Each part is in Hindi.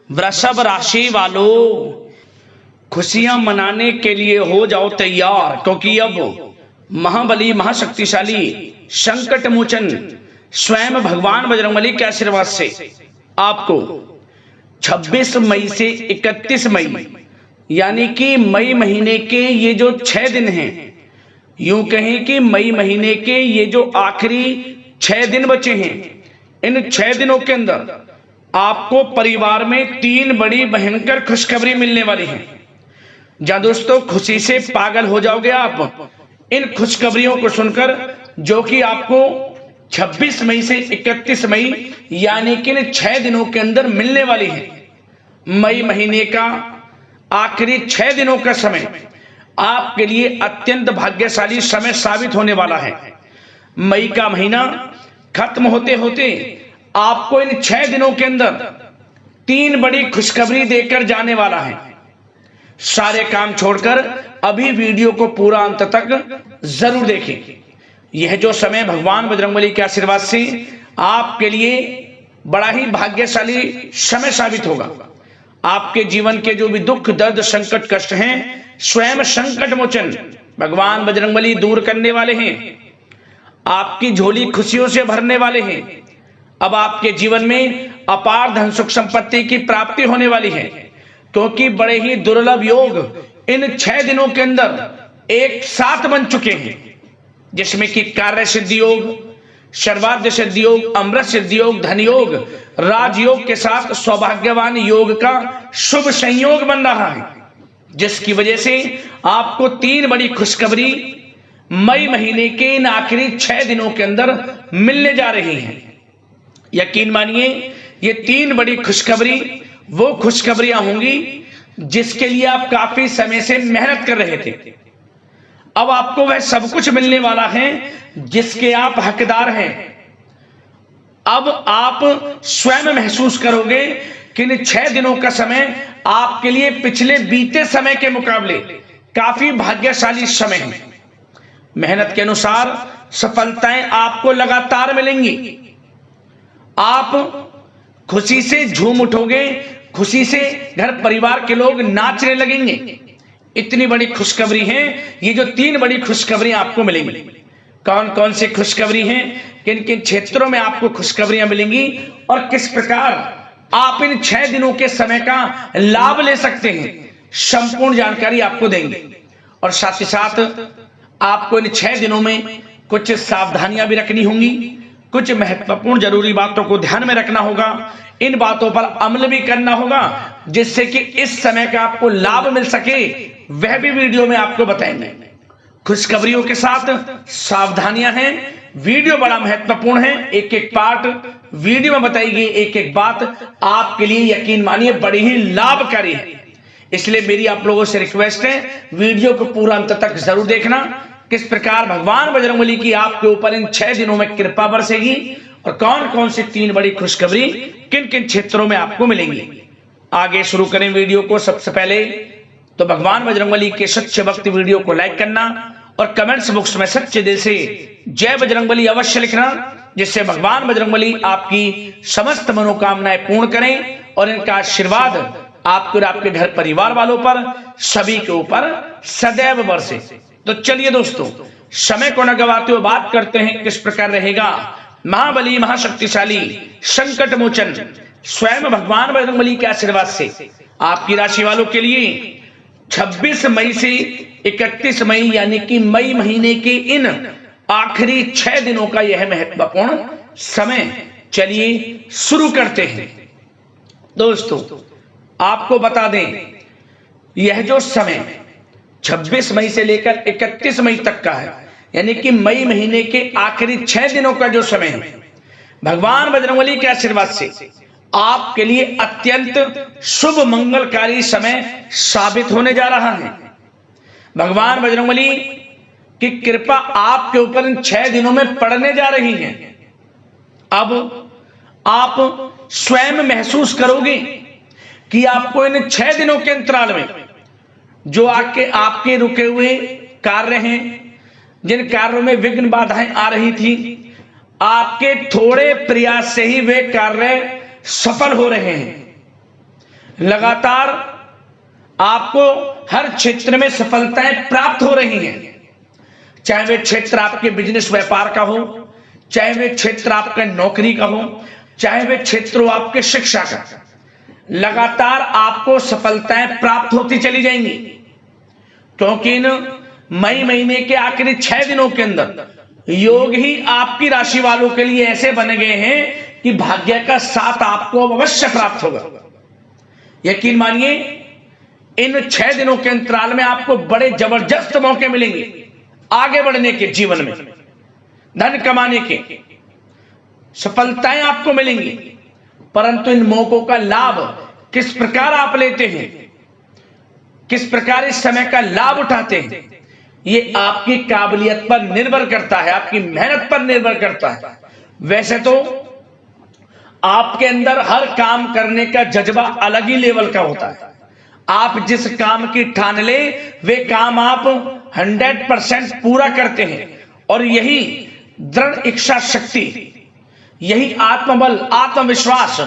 वृषभ राशि वालों, खुशियां मनाने के लिए हो जाओ तैयार, क्योंकि अब महाबली महाशक्तिशाली संकट मोचन स्वयं भगवान बजरंगबली के आशीर्वाद से आपको 26 मई से 31 मई यानी कि मई महीने के ये जो 6 दिन हैं, यूं कहें कि मई महीने के ये जो आखिरी 6 दिन बचे हैं, इन 6 दिनों के अंदर आपको परिवार में 3 बड़ी भयंकर खुशखबरी मिलने वाली है। जहां दोस्तों खुशी से पागल हो जाओगे आप इन खुशखबरियों को सुनकर, जो कि आपको 26 मई से 31 मई यानी कि इन 6 दिनों के अंदर मिलने वाली है। मई महीने का आखिरी 6 दिनों का समय आपके लिए अत्यंत भाग्यशाली समय साबित होने वाला है। मई का महीना खत्म होते होते आपको इन 6 दिनों के अंदर 3 बड़ी खुशखबरी देकर जाने वाला है। सारे काम छोड़कर अभी वीडियो को पूरा अंत तक जरूर देखें। यह जो समय भगवान बजरंगबली के आशीर्वाद से आपके लिए बड़ा ही भाग्यशाली समय साबित होगा। आपके जीवन के जो भी दुख दर्द संकट कष्ट हैं, स्वयं संकट मोचन भगवान बजरंगबली दूर करने वाले हैं। आपकी झोली खुशियों से भरने वाले हैं। अब आपके जीवन में अपार धन सुख संपत्ति की प्राप्ति होने वाली है, क्योंकि बड़े ही दुर्लभ योग इन 6 दिनों के अंदर एक साथ बन चुके हैं, जिसमें कि कार्य सिद्धि योग, सर्वार्थ सिद्धि योग, अमृत सिद्धि योग, धन योग, राजयोग के साथ सौभाग्यवान योग का शुभ संयोग बन रहा है, जिसकी वजह से आपको 3 बड़ी खुशखबरी मई महीने के इन आखिरी 6 दिनों के अंदर मिलने जा रही हैं। यकीन मानिए ये 3 बड़ी खुशखबरी वो खुशखबरियां होंगी जिसके लिए आप काफी समय से मेहनत कर रहे थे। अब आपको वह सब कुछ मिलने वाला है जिसके आप हकदार हैं। अब आप स्वयं महसूस करोगे कि इन 6 दिनों का समय आपके लिए पिछले बीते समय के मुकाबले काफी भाग्यशाली समय है। मेहनत के अनुसार सफलताएं आपको लगातार मिलेंगी। आप खुशी से झूम उठोगे, खुशी से घर परिवार के लोग नाचने लगेंगे। इतनी बड़ी खुशखबरी है ये जो 3 बड़ी खुशखबरी आपको मिलेंगी। कौन कौन सी खुशखबरी हैं, किन किन क्षेत्रों में आपको खुशखबरियां मिलेंगी और किस प्रकार आप इन 6 दिनों के समय का लाभ ले सकते हैं, संपूर्ण जानकारी आपको देंगे। और साथ ही साथ आपको इन 6 दिनों में कुछ सावधानियां भी रखनी होंगी, कुछ महत्वपूर्ण जरूरी बातों को ध्यान में रखना होगा, इन बातों पर अमल भी करना होगा, जिससे कि इस समय का आपको लाभ मिल सके, वह भी वीडियो में आपको बताएंगे। खुशखबरियों के साथ सावधानियां हैं। वीडियो बड़ा महत्वपूर्ण है, एक एक पार्ट वीडियो में बताई गई एक एक बात आपके लिए यकीन मानिए बड़ी ही लाभकारी है। इसलिए मेरी आप लोगों से रिक्वेस्ट है, वीडियो को पूरा अंत तक जरूर देखना, किस प्रकार भगवान बजरंगबली की आपके ऊपर इन 6 दिनों में कृपा बरसेगी और कौन कौन सी 3 बड़ी खुशखबरी किन किन क्षेत्रों में आपको मिलेंगी। आगे शुरू करें वीडियो को। सबसे पहले तो भगवान बजरंगबली के सच्चे भक्त वीडियो को लाइक करना और कमेंट्स बॉक्स में सच्चे दिल से जय बजरंगबली अवश्य लिखना, जिससे भगवान बजरंगबली आपकी समस्त मनोकामनाएं पूर्ण करें और इनका आशीर्वाद आपके और आपके घर परिवार वालों पर सभी के ऊपर सदैव बरसे। तो चलिए दोस्तों, समय को न गवाते हुए बात करते हैं किस प्रकार रहेगा महाबली महाशक्तिशाली संकट मोचन स्वयं भगवान बजरंगबली के आशीर्वाद से आपकी राशि वालों के लिए 26 मई से 31 मई यानी कि मई महीने के इन आखिरी 6 दिनों का यह महत्वपूर्ण समय। चलिए शुरू करते हैं। दोस्तों आपको बता दें, यह जो समय 26 मई से लेकर 31 मई तक का है, यानी कि मई महीने के आखिरी 6 दिनों का जो समय है, भगवान बजरंगबली के आशीर्वाद से आपके लिए अत्यंत शुभ मंगलकारी समय साबित होने जा रहा है। भगवान बजरंगबली की कृपा आपके ऊपर इन 6 दिनों में पड़ने जा रही है। अब आप स्वयं महसूस करोगे कि आपको इन 6 दिनों के अंतराल में जो आपके रुके हुए कार्य हैं, जिन कार्यों में विघ्न बाधाएं आ रही थी, आपके थोड़े प्रयास से ही वे कार्य सफल हो रहे हैं। लगातार आपको हर क्षेत्र में सफलताएं प्राप्त हो रही हैं, चाहे वे क्षेत्र आपके बिजनेस व्यापार का हो, चाहे वे क्षेत्र आपके नौकरी का हो, चाहे वे क्षेत्र हो आपके शिक्षा का। लगातार आपको सफलताएं प्राप्त होती चली जाएंगी, क्योंकि इन मई महीने के आखिरी 6 दिनों के अंदर योग ही आपकी राशि वालों के लिए ऐसे बन गए हैं कि भाग्य का साथ आपको अवश्य प्राप्त होगा। यकीन मानिए, इन 6 दिनों के अंतराल में आपको बड़े जबरदस्त मौके मिलेंगे आगे बढ़ने के, जीवन में धन कमाने के, सफलताएं आपको मिलेंगी। परंतु इन मौकों का लाभ किस प्रकार आप लेते हैं, किस प्रकार इस समय का लाभ उठाते हैं, ये आपकी काबिलियत पर निर्भर करता है, आपकी मेहनत पर निर्भर करता है। वैसे तो आपके अंदर हर काम करने का जज्बा अलग ही लेवल का होता है। आप जिस काम की ठान ले वे काम आप 100% पूरा करते हैं, और यही दृढ़ इच्छा शक्ति, यही आत्मबल, आत्मविश्वास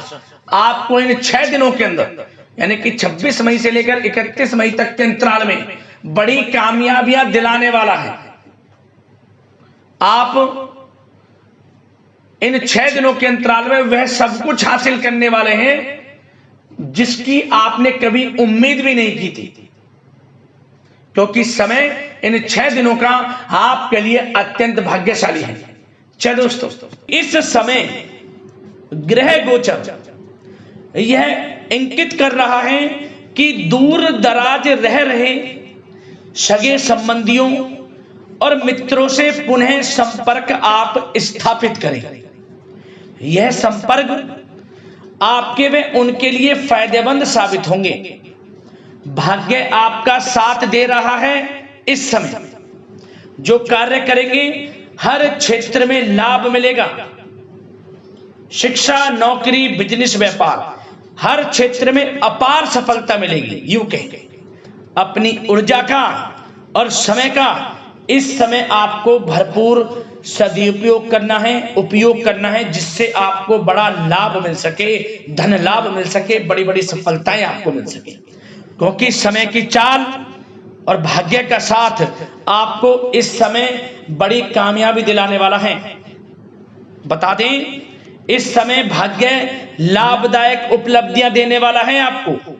आपको इन 6 दिनों के अंदर, यानी कि 26 मई से लेकर 31 मई तक के अंतराल में बड़ी कामयाबियां दिलाने वाला है। आप इन 6 दिनों के अंतराल में वह सब कुछ हासिल करने वाले हैं जिसकी आपने कभी उम्मीद भी नहीं की थी, क्योंकि समय इन 6 दिनों का आपके लिए अत्यंत भाग्यशाली है। चलो दोस्तों, इस समय ग्रह गोचर यह इंगित कर रहा है कि दूर दराज रह रहे सगे संबंधियों और मित्रों से पुनः संपर्क आप स्थापित करें। यह संपर्क आपके व उनके लिए फायदेमंद साबित होंगे। भाग्य आपका साथ दे रहा है। इस समय जो कार्य करेंगे हर क्षेत्र में लाभ मिलेगा। शिक्षा, नौकरी, बिजनेस, व्यापार, हर क्षेत्र में अपार सफलता मिलेगी। यूं कहेंगे, अपनी ऊर्जा का और समय का इस समय आपको भरपूर सदुपयोग करना है, उपयोग करना है, जिससे आपको बड़ा लाभ मिल सके, धन लाभ मिल सके, बड़ी बड़ी सफलताएं आपको मिल सके। क्योंकि समय की चाल और भाग्य का साथ आपको इस समय बड़ी कामयाबी दिलाने वाला है। बता दें, इस समय भाग्य लाभदायक उपलब्धियां देने वाला है आपको।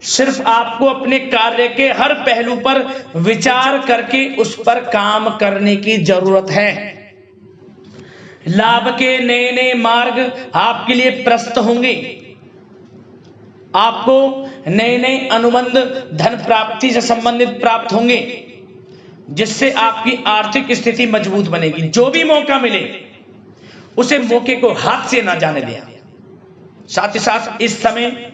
सिर्फ आपको अपने कार्य के हर पहलू पर विचार करके उस पर काम करने की जरूरत है। लाभ के नए नए मार्ग आपके लिए प्रशस्त होंगे। आपको नए नए अनुबंध धन प्राप्ति से संबंधित प्राप्त होंगे, जिससे आपकी आर्थिक स्थिति मजबूत बनेगी। जो भी मौका मिले उसे मौके को हाथ से ना जाने दें। साथ ही साथ इस समय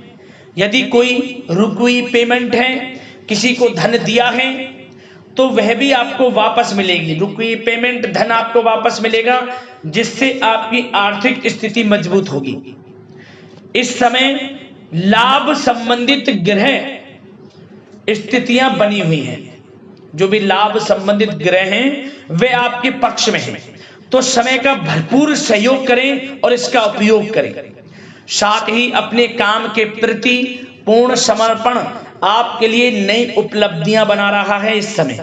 यदि कोई रुकी पेमेंट है, किसी को धन दिया है, तो वह भी आपको वापस मिलेगी। रुकी पेमेंट धन आपको वापस मिलेगा, जिससे आपकी आर्थिक स्थिति मजबूत होगी। इस समय लाभ संबंधित ग्रह स्थितियां बनी हुई हैं। जो भी लाभ संबंधित ग्रह हैं वे आपके पक्ष में हैं, तो समय का भरपूर सहयोग करें और इसका उपयोग करें। साथ ही अपने काम के प्रति पूर्ण समर्पण आपके लिए नई उपलब्धियां बना रहा है। इस समय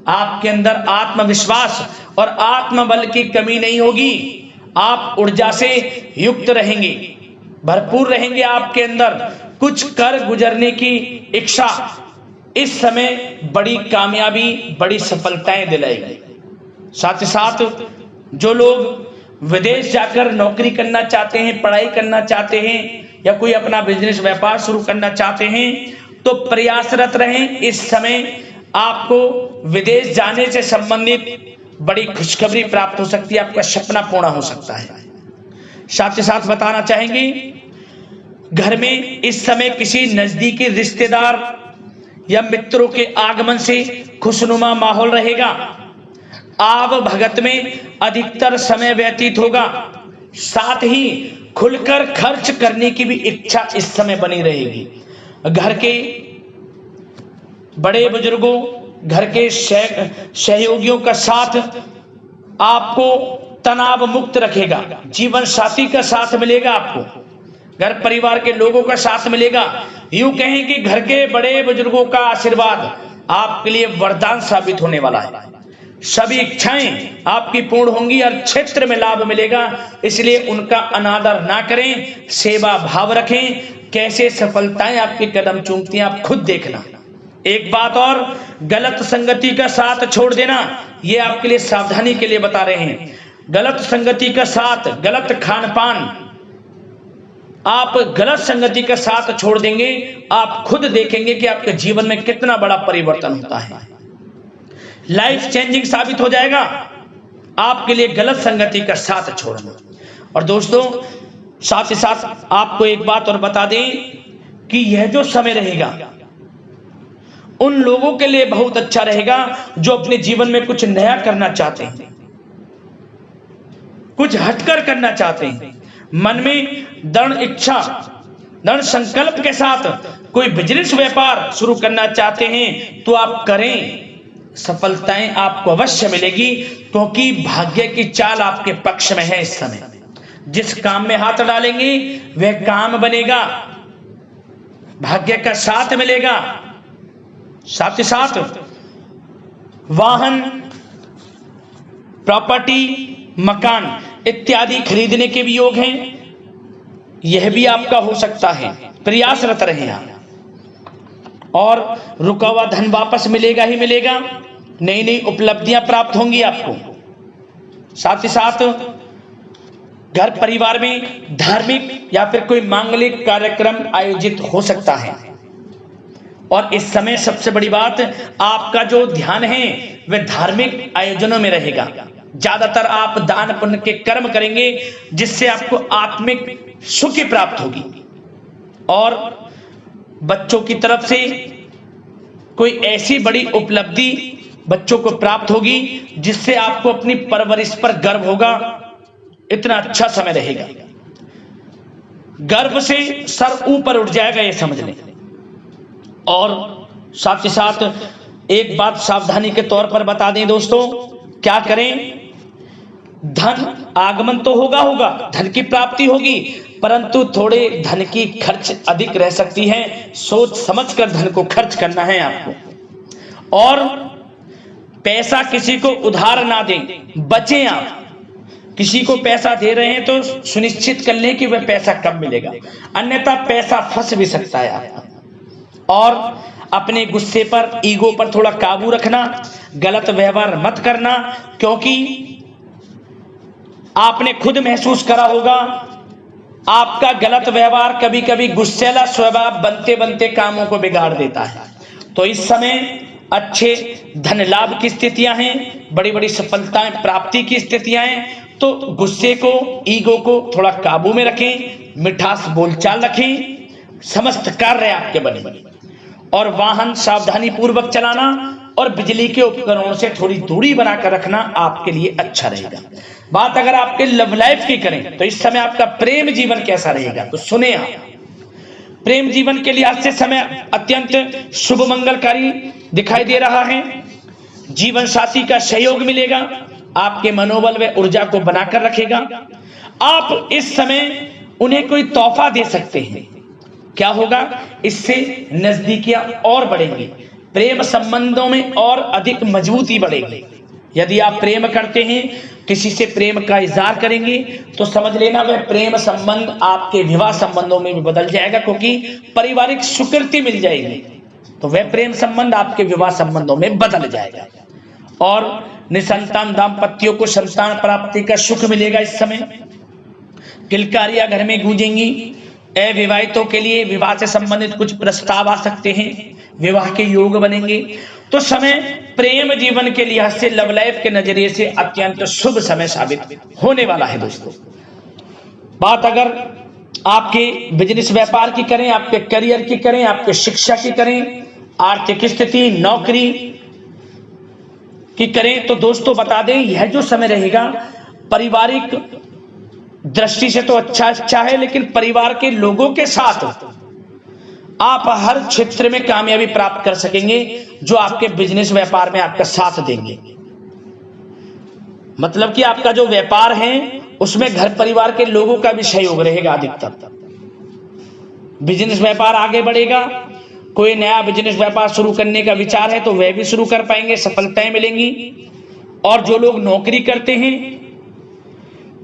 आपके अंदर आत्मविश्वास और आत्मबल की कमी नहीं होगी। आप ऊर्जा से युक्त रहेंगे, भरपूर रहेंगे। आपके अंदर कुछ कर गुजरने की इच्छा इस समय बड़ी कामयाबी, बड़ी सफलताएं दिलाएगी। साथ ही साथ जो लोग विदेश जाकर नौकरी करना चाहते हैं, पढ़ाई करना चाहते हैं, या कोई अपना बिजनेस व्यापार शुरू करना चाहते हैं, तो प्रयासरत रहें। इस समय आपको विदेश जाने से संबंधित बड़ी खुशखबरी प्राप्त हो सकती है, आपका सपना पूर्ण हो सकता है। साथ ही साथ बताना चाहेंगे, घर में इस समय किसी नजदीकी रिश्तेदार या मित्रों के आगमन से खुशनुमा माहौल रहेगा। आव भगत में अधिकतर समय व्यतीत होगा। साथ ही खुलकर खर्च करने की भी इच्छा इस समय बनी रहेगी। घर के बड़े बुजुर्गों, घर के सहयोगियों का साथ आपको तनाव मुक्त रखेगा। जीवन साथी का साथ मिलेगा आपको। घर परिवार के लोगों का साथ मिलेगा। यूं कहें कि घर के बड़े बुजुर्गों का आशीर्वाद आपके लिए वरदान साबित होने वाला है। सभी इच्छाएं आपकी पूर्ण होंगी और क्षेत्र में लाभ मिलेगा, इसलिए उनका अनादर ना करें, सेवा भाव रखें। कैसे सफलताएं आपके कदम चूमती हैं आप खुद देखना। एक बात और, गलत संगति का साथ छोड़ देना, यह आपके लिए सावधानी के लिए बता रहे हैं। गलत संगति का साथ, गलत खान पान, आप गलत संगति का साथ छोड़ देंगे, आप खुद देखेंगे कि आपके जीवन में कितना बड़ा परिवर्तन होता है। लाइफ चेंजिंग साबित हो जाएगा आपके लिए गलत संगति का साथ छोड़ना। और दोस्तों, साथ ही साथ आपको एक बात और बता दें कि यह जो समय रहेगा उन लोगों के लिए बहुत अच्छा रहेगा जो अपने जीवन में कुछ नया करना चाहते हैं, कुछ हटकर करना चाहते हैं। मन में दृढ़ इच्छा, दृढ़ संकल्प के साथ कोई बिजनेस व्यापार शुरू करना चाहते हैं तो आप करें, सफलताएं आपको अवश्य मिलेगी, क्योंकि भाग्य की चाल आपके पक्ष में है। इस समय जिस काम में हाथ डालेंगे वह काम बनेगा, भाग्य का साथ मिलेगा। साथ ही साथ वाहन, प्रॉपर्टी, मकान इत्यादि खरीदने के भी योग हैं, यह भी आपका हो सकता है। प्रयासरत रहें आप, और रुका हुआ धन वापस मिलेगा ही मिलेगा। नई नई उपलब्धियां प्राप्त होंगी आपको। साथ ही साथ घर परिवार में धार्मिक या फिर कोई मांगलिक कार्यक्रम आयोजित हो सकता है। और इस समय सबसे बड़ी बात, आपका जो ध्यान है वह धार्मिक आयोजनों में रहेगा। ज्यादातर आप दान पुण्य के कर्म करेंगे जिससे आपको आत्मिक सुख प्राप्त होगी। और बच्चों की तरफ से कोई ऐसी बड़ी उपलब्धि बच्चों को प्राप्त होगी जिससे आपको अपनी परवरिश पर गर्व होगा। इतना अच्छा समय रहेगा, गर्व से सर ऊपर उठ जाएगा, ये समझ लें। और साथ ही साथ एक बात सावधानी के तौर पर बता दें दोस्तों, क्या करें? धन आगमन तो होगा, धन की प्राप्ति होगी, परंतु थोड़े धन की खर्च अधिक रह सकती है। सोच समझकर धन को खर्च करना है आपको। और पैसा किसी को उधार ना दें, बचें आप। किसी को पैसा दे रहे हैं तो सुनिश्चित कर लें कि वह पैसा कब मिलेगा, अन्यथा पैसा फंस भी सकता है आपका। और अपने गुस्से पर, ईगो पर थोड़ा काबू रखना, गलत व्यवहार मत करना, क्योंकि आपने खुद महसूस करा होगा आपका गलत व्यवहार कभी कभी गुस्सेला स्वभाव बनते बनते कामों को बिगाड़ देता है। तो इस समय अच्छे धन लाभ की स्थितियां हैं, बड़ी बड़ी सफलताएं प्राप्ति की स्थितियां हैं। तो गुस्से को, ईगो को थोड़ा काबू में रखें, मिठास बोलचाल रखें, समस्त कार्य आपके बने। और वाहन सावधानी पूर्वक चलाना और बिजली के उपकरणों से थोड़ी दूरी बनाकर रखना आपके लिए अच्छा रहेगा। बात अगर आपके लव लाइफ की करें तो इस समय आपका प्रेम जीवन कैसा रहेगा, तो सुने आप। प्रेम जीवन के लिए आज से समय अत्यंत शुभ मंगलकारी दिखाई दे रहा है। जीवन साथी का सहयोग मिलेगा, आपके मनोबल व ऊर्जा को बनाकर रखेगा। आप इस समय उन्हें कोई तोहफा दे सकते हैं। क्या होगा? इससे नजदीकियां और बढ़ेंगी, प्रेम संबंधों में और अधिक मजबूती बढ़ेगी। यदि आप प्रेम करते हैं, किसी से प्रेम का इजहार करेंगे, तो समझ लेना वह प्रेम संबंध आपके विवाह संबंधों में भी बदल जाएगा, क्योंकि पारिवारिक स्वीकृति मिल जाएगी, तो वह प्रेम संबंध आपके विवाह संबंधों में बदल जाएगा। और निसंतान दाम्पत्यों को संतान प्राप्ति का सुख मिलेगा। इस समय किलकारियां घर में गूंजेंगी। अविवाहितों के लिए विवाह से संबंधित कुछ प्रस्ताव आ सकते हैं, विवाह के योग बनेंगे। तो समय प्रेम जीवन के लिहाज से, लव लाइफ के नजरिए से अत्यंत शुभ समय साबित होने वाला है दोस्तों। बात अगर आपके बिजनेस व्यापार की करें, आपके करियर की करें, आपके शिक्षा की करें, आर्थिक स्थिति, नौकरी की करें, तो दोस्तों बता दें यह जो समय रहेगा पारिवारिक दृष्टि से तो अच्छा है, लेकिन परिवार के लोगों के साथ आप हर क्षेत्र में कामयाबी प्राप्त कर सकेंगे जो आपके बिजनेस व्यापार में आपका साथ देंगे। मतलब कि आपका जो व्यापार है उसमें घर परिवार के लोगों का भी सहयोग रहेगा अधिकतर। बिजनेस व्यापार आगे बढ़ेगा। कोई नया बिजनेस व्यापार शुरू करने का विचार है तो वह भी शुरू कर पाएंगे, सफलताएं मिलेंगी। और जो लोग नौकरी करते हैं,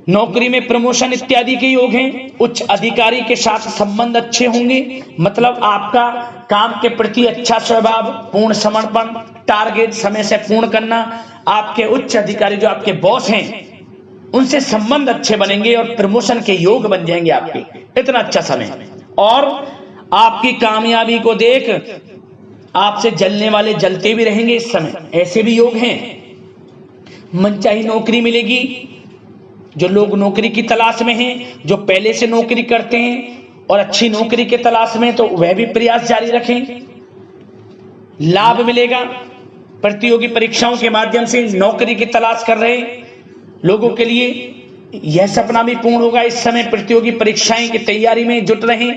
नौकरी में प्रमोशन इत्यादि के योग हैं। उच्च अधिकारी के साथ संबंध अच्छे होंगे, मतलब आपका काम के प्रति अच्छा स्वभाव, पूर्ण समर्पण, टारगेट समय से पूर्ण करना। आपके उच्च अधिकारी जो आपके बॉस हैं उनसे संबंध अच्छे बनेंगे और प्रमोशन के योग बन जाएंगे आपके। इतना अच्छा समय। और आपकी कामयाबी को देख आपसे जलने वाले जलते भी रहेंगे इस समय, ऐसे भी योग हैं। मनचाही नौकरी मिलेगी। जो लोग नौकरी की तलाश में हैं, जो पहले से नौकरी करते हैं और अच्छी नौकरी के तलाश में, तो वह भी प्रयास जारी रखें। लाभ मिलेगा। प्रतियोगी परीक्षाओं के माध्यम से नौकरी की तलाश कर रहे लोगों के लिए यह सपना भी पूर्ण होगा। इस समय प्रतियोगी परीक्षाएं की तैयारी में जुट रहे।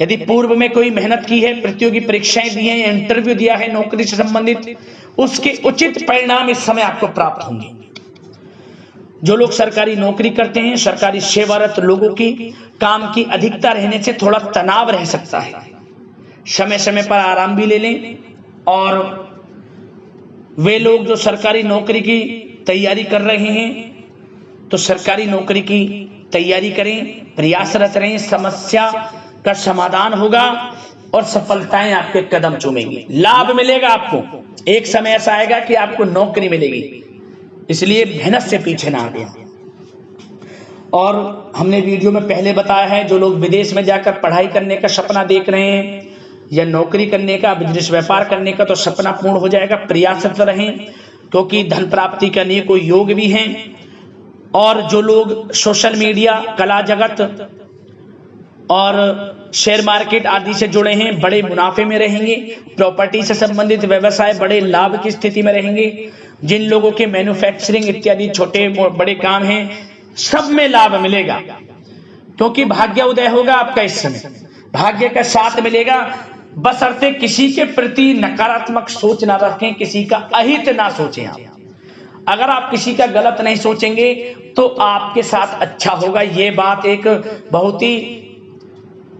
यदि पूर्व में कोई मेहनत की है, प्रतियोगी परीक्षाएं दी हैं, इंटरव्यू दिया है नौकरी से संबंधित, उसके उचित परिणाम इस समय आपको प्राप्त होंगे। जो लोग सरकारी नौकरी करते हैं, सरकारी सेवारत लोगों की काम की अधिकता रहने से थोड़ा तनाव रह सकता है। समय समय पर आराम भी ले लें। और वे लोग जो सरकारी नौकरी की तैयारी कर रहे हैं तो सरकारी नौकरी की तैयारी करें, प्रयासरत रहें। समस्या का समाधान होगा और सफलताएं आपके कदम चूमेंगी। लाभ मिलेगा आपको। एक समय ऐसा आएगा कि आपको नौकरी मिलेगी, इसलिए मेहनत से पीछे ना हटें। और हमने वीडियो में पहले बताया है, जो लोग विदेश में जाकर पढ़ाई करने का सपना देख रहे हैं या नौकरी करने का, बिजनेस व्यापार करने का, तो सपना पूर्ण हो जाएगा। प्रयासरत रहें, क्योंकि धन प्राप्ति के अनेकों योग भी हैं। और जो लोग सोशल मीडिया, कला जगत और शेयर मार्केट आदि से जुड़े हैं, बड़े मुनाफे में रहेंगे। प्रॉपर्टी से संबंधित व्यवसाय बड़े लाभ की स्थिति में रहेंगे। जिन लोगों के मैन्युफैक्चरिंग इत्यादि छोटे बड़े काम हैं, सब में लाभ मिलेगा, क्योंकि भाग्य उदय होगा आपका इस समय। भाग्य का साथ मिलेगा, बशर्ते किसी के प्रति नकारात्मक सोच ना रखें, किसी का अहित ना सोचें। आप अगर आप किसी का गलत नहीं सोचेंगे तो आपके साथ अच्छा होगा। ये बात एक बहुत ही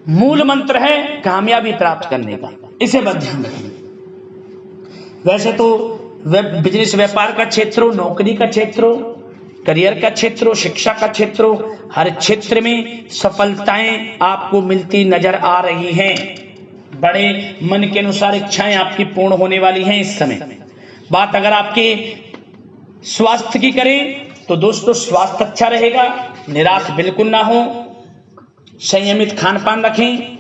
मूल मंत्र है कामयाबी प्राप्त करने का, इसे बस ध्यान रखें। वैसे तो बिजनेस व्यापार का क्षेत्र हो, नौकरी का क्षेत्र हो, करियर का क्षेत्र हो, शिक्षा का क्षेत्र हो, हर क्षेत्र में सफलताएं आपको मिलती नजर आ रही हैं। बड़े मन के अनुसार इच्छाएं आपकी पूर्ण होने वाली हैं इस समय। बात अगर आपके स्वास्थ्य की करें तो दोस्तों, स्वास्थ्य अच्छा रहेगा, निराश बिल्कुल ना हो। संयमित खान पान रखें,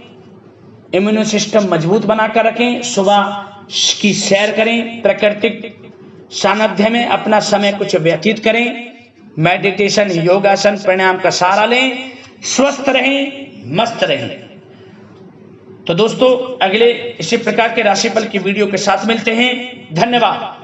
इम्यून सिस्टम मजबूत बनाकर रखें। सुबह की सैर करें, प्राकृतिक सानिध्य में अपना समय कुछ व्यतीत करें। मेडिटेशन, योगासन, प्राणायाम का सहारा लें। स्वस्थ रहें, मस्त रहें। तो दोस्तों, अगले इसी प्रकार के राशिफल की वीडियो के साथ मिलते हैं। धन्यवाद।